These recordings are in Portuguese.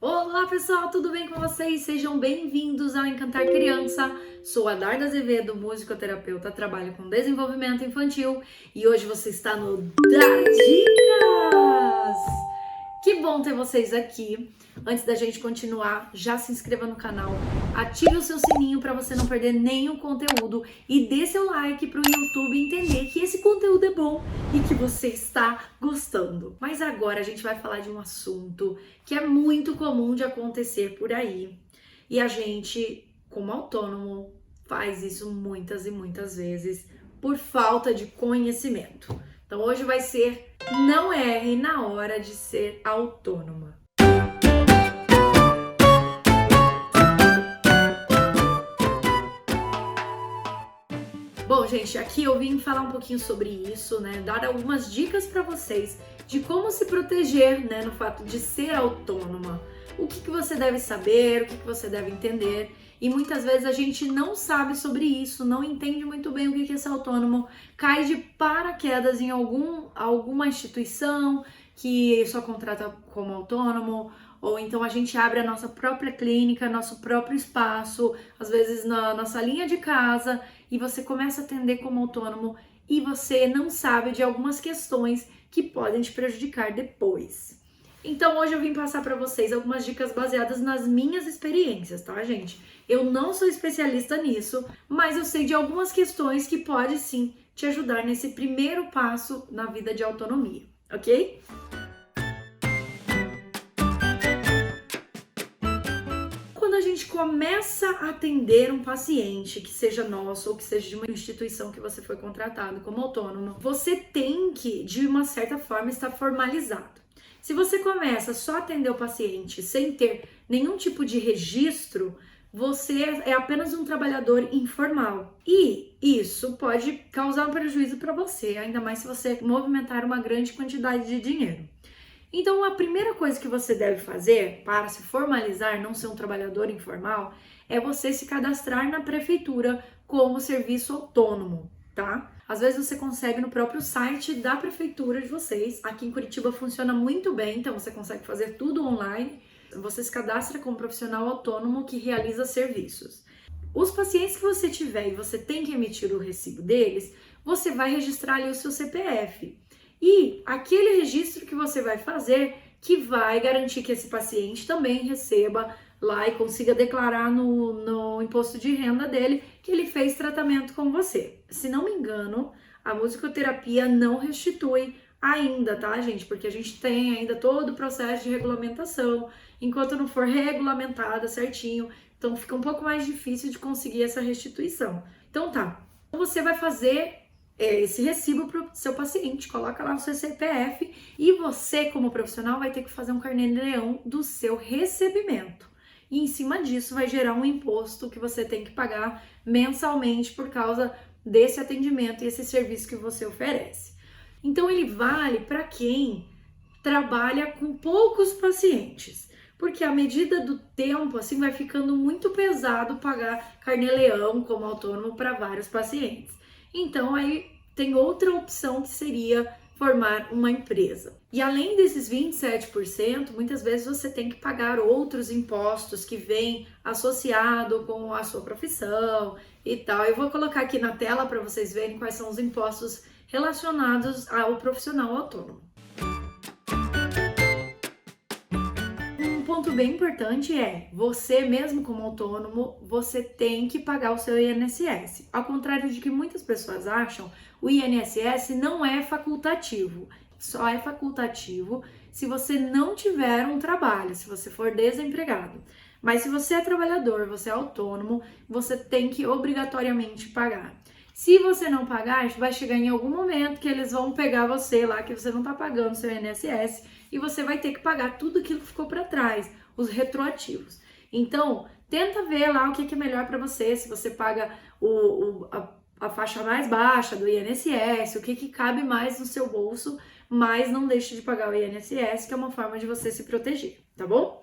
Olá pessoal, tudo bem com vocês? Sejam bem-vindos ao Encantar Criança. Sou a Darda Azevedo, musicoterapeuta, trabalho com desenvolvimento infantil e hoje você está no Dar Dicas! Que bom ter vocês aqui. Antes da gente continuar, já se inscreva no canal, ative o seu sininho para você não perder nenhum conteúdo e dê seu like para o YouTube entender que esse conteúdo é bom e que você está gostando. Mas agora a gente vai falar de um assunto que é muito comum de acontecer por aí e a gente, como autônomo, faz isso muitas e muitas vezes por falta de conhecimento. Então hoje vai ser não erre na hora de ser autônoma. Bom, gente, aqui eu vim falar um pouquinho sobre isso, né? Dar algumas dicas para vocês de como se proteger, né, no fato de ser autônoma. O que você deve saber, o que você deve entender. E muitas vezes a gente não sabe sobre isso, não entende muito bem o que é ser autônomo, cai de paraquedas em alguma instituição que só contrata como autônomo, ou então a gente abre a nossa própria clínica, nosso próprio espaço, às vezes na nossa linha de casa, e você começa a atender como autônomo e você não sabe de algumas questões que podem te prejudicar depois. Então hoje eu vim passar para vocês algumas dicas baseadas nas minhas experiências, tá, gente? Eu não sou especialista nisso, mas eu sei de algumas questões que pode sim te ajudar nesse primeiro passo na vida de autonomia, ok? Quando a gente começa a atender um paciente, que seja nosso ou que seja de uma instituição que você foi contratado como autônomo, você tem que, de uma certa forma, estar formalizado. Se você começa só a atender o paciente sem ter nenhum tipo de registro, você é apenas um trabalhador informal. E isso pode causar um prejuízo para você, ainda mais se você movimentar uma grande quantidade de dinheiro. Então, a primeira coisa que você deve fazer para se formalizar, não ser um trabalhador informal, é você se cadastrar na prefeitura como serviço autônomo, tá? Às vezes você consegue no próprio site da prefeitura de vocês. Aqui em Curitiba funciona muito bem, então você consegue fazer tudo online. Você se cadastra como profissional autônomo que realiza serviços. Os pacientes que você tiver e você tem que emitir o recibo deles, você vai registrar ali o seu CPF. E aquele registro que você vai fazer que vai garantir que esse paciente também receba lá e consiga declarar no imposto de renda dele que ele fez tratamento com você. Se não me engano, a musicoterapia não restitui ainda, tá, gente? Porque a gente tem ainda todo o processo de regulamentação, enquanto não for regulamentada certinho, então fica um pouco mais difícil de conseguir essa restituição. Então tá, você vai fazer esse recibo para o seu paciente, coloca lá no seu CPF e você, como profissional, vai ter que fazer um carnê-leão do seu recebimento. E em cima disso vai gerar um imposto que você tem que pagar mensalmente por causa desse atendimento e esse serviço que você oferece. Então ele vale para quem trabalha com poucos pacientes, porque à medida do tempo assim vai ficando muito pesado pagar carnê-leão como autônomo para vários pacientes. Então aí tem outra opção que seria formar uma empresa. E além desses 27%, muitas vezes você tem que pagar outros impostos que vêm associado com a sua profissão e tal. Eu vou colocar aqui na tela para vocês verem quais são os impostos relacionados ao profissional autônomo. Um ponto bem importante é, você mesmo como autônomo, você tem que pagar o seu INSS. Ao contrário de que muitas pessoas acham, o INSS não é facultativo. Só é facultativo se você não tiver um trabalho, se você for desempregado. Mas se você é trabalhador, você é autônomo, você tem que obrigatoriamente pagar. Se você não pagar, vai chegar em algum momento que eles vão pegar você lá, que você não está pagando o seu INSS, e você vai ter que pagar tudo aquilo que ficou para trás, os retroativos. Então, tenta ver lá o que é melhor para você, se você paga a faixa mais baixa do INSS, o que cabe mais no seu bolso, mas não deixe de pagar o INSS, que é uma forma de você se proteger, tá bom?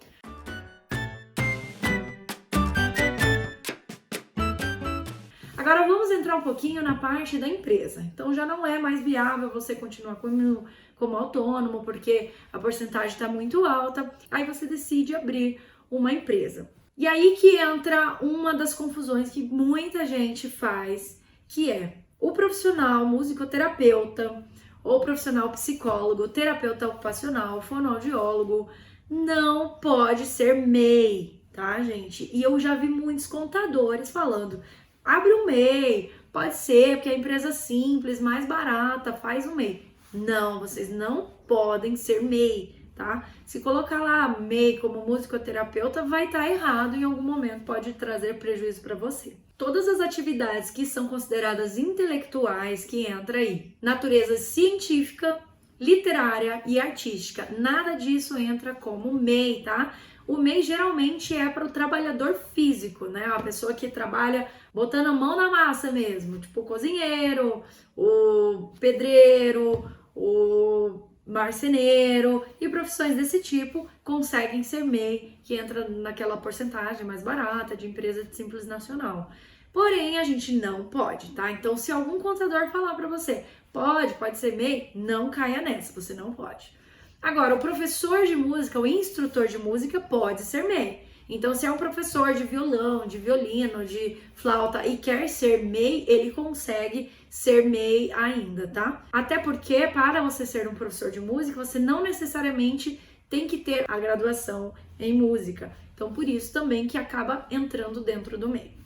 Agora vamos entrar um pouquinho na parte da empresa. Então já não é mais viável você continuar como autônomo, porque a porcentagem está muito alta. Aí você decide abrir uma empresa. E aí que entra uma das confusões que muita gente faz, que é o profissional musicoterapeuta, ou profissional psicólogo, terapeuta ocupacional, fonoaudiólogo, não pode ser MEI, tá, gente? E eu já vi muitos contadores falando, abre um MEI, pode ser, porque a empresa simples, mais barata, faz um MEI. Não, vocês não podem ser MEI, tá? Se colocar lá MEI como musicoterapeuta, vai estar errado e em algum momento pode trazer prejuízo para você. Todas as atividades que são consideradas intelectuais, que entra aí, natureza científica, literária e artística, nada disso entra como MEI, tá? O MEI geralmente é para o trabalhador físico, né? A pessoa que trabalha botando a mão na massa mesmo, tipo o cozinheiro, o pedreiro, o marceneiro e profissões desse tipo conseguem ser MEI, que entra naquela porcentagem mais barata de empresa de simples nacional. Porém, a gente não pode, tá? Então, se algum contador falar para você, pode ser MEI, não caia nessa, você não pode. Agora, o professor de música, o instrutor de música pode ser MEI. Então, se é um professor de violão, de violino, de flauta e quer ser MEI, ele consegue ser MEI ainda, tá? Até porque, para você ser um professor de música, você não necessariamente tem que ter a graduação em música. Então, por isso também que acaba entrando dentro do MEI.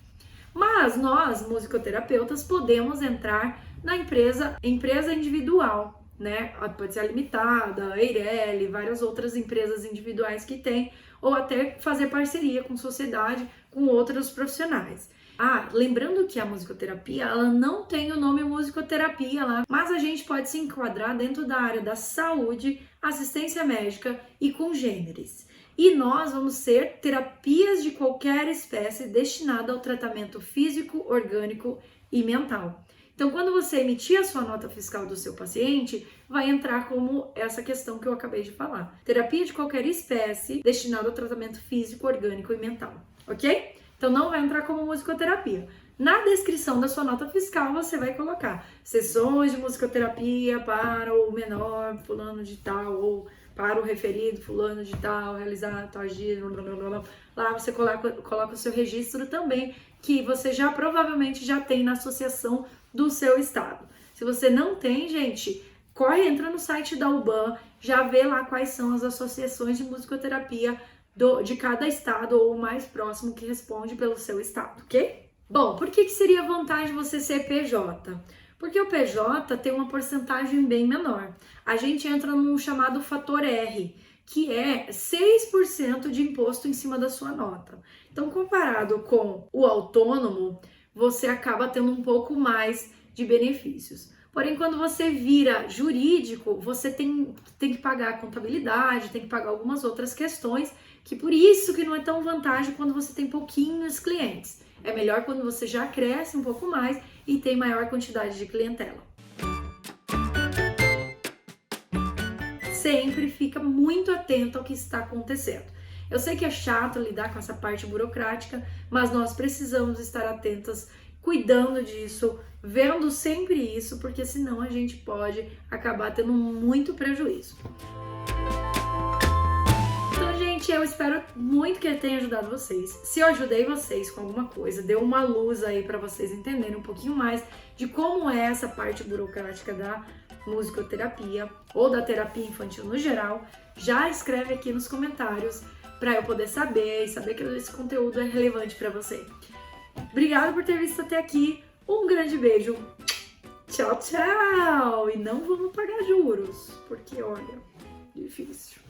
Mas nós, musicoterapeutas, podemos entrar na empresa individual, né? Pode ser a Limitada, a Eireli, várias outras empresas individuais que tem, ou até fazer parceria com sociedade, com outros profissionais. Lembrando que a musicoterapia, ela não tem o nome musicoterapia lá, mas a gente pode se enquadrar dentro da área da saúde, assistência médica e congêneres. E nós vamos ser terapias de qualquer espécie destinada ao tratamento físico, orgânico e mental. Então, quando você emitir a sua nota fiscal do seu paciente, vai entrar como essa questão que eu acabei de falar. Terapia de qualquer espécie destinada ao tratamento físico, orgânico e mental, ok? Então, não vai entrar como musicoterapia. Na descrição da sua nota fiscal, você vai colocar sessões de musicoterapia para o menor fulano de tal, ou para o referido fulano de tal, realizar tal dia, lá você coloca o seu registro também, que você já provavelmente já tem na associação do seu estado. Se você não tem, gente, entra no site da UBAN, já vê lá quais são as associações de musicoterapia de cada estado ou o mais próximo que responde pelo seu estado, ok? Bom, por que seria vantagem você ser PJ? Porque o PJ tem uma porcentagem bem menor. A gente entra num chamado fator R, que é 6% de imposto em cima da sua nota. Então, comparado com o autônomo, você acaba tendo um pouco mais de benefícios. Porém, quando você vira jurídico, você tem que pagar a contabilidade, tem que pagar algumas outras questões, que por isso que não é tão vantagem quando você tem pouquinhos clientes. É melhor quando você já cresce um pouco mais e tem maior quantidade de clientela. Sempre fica muito atento ao que está acontecendo. Eu sei que é chato lidar com essa parte burocrática, mas nós precisamos estar atentas, cuidando disso, vendo sempre isso, porque senão a gente pode acabar tendo muito prejuízo. Então, gente, eu espero muito que eu tenha ajudado vocês. Se eu ajudei vocês com alguma coisa, deu uma luz aí para vocês entenderem um pouquinho mais de como é essa parte burocrática da musicoterapia ou da terapia infantil no geral, já escreve aqui nos comentários para eu poder saber que esse conteúdo é relevante para você. Obrigada por ter visto até aqui. Um grande beijo. Tchau, tchau! E não vamos pagar juros, porque olha, difícil.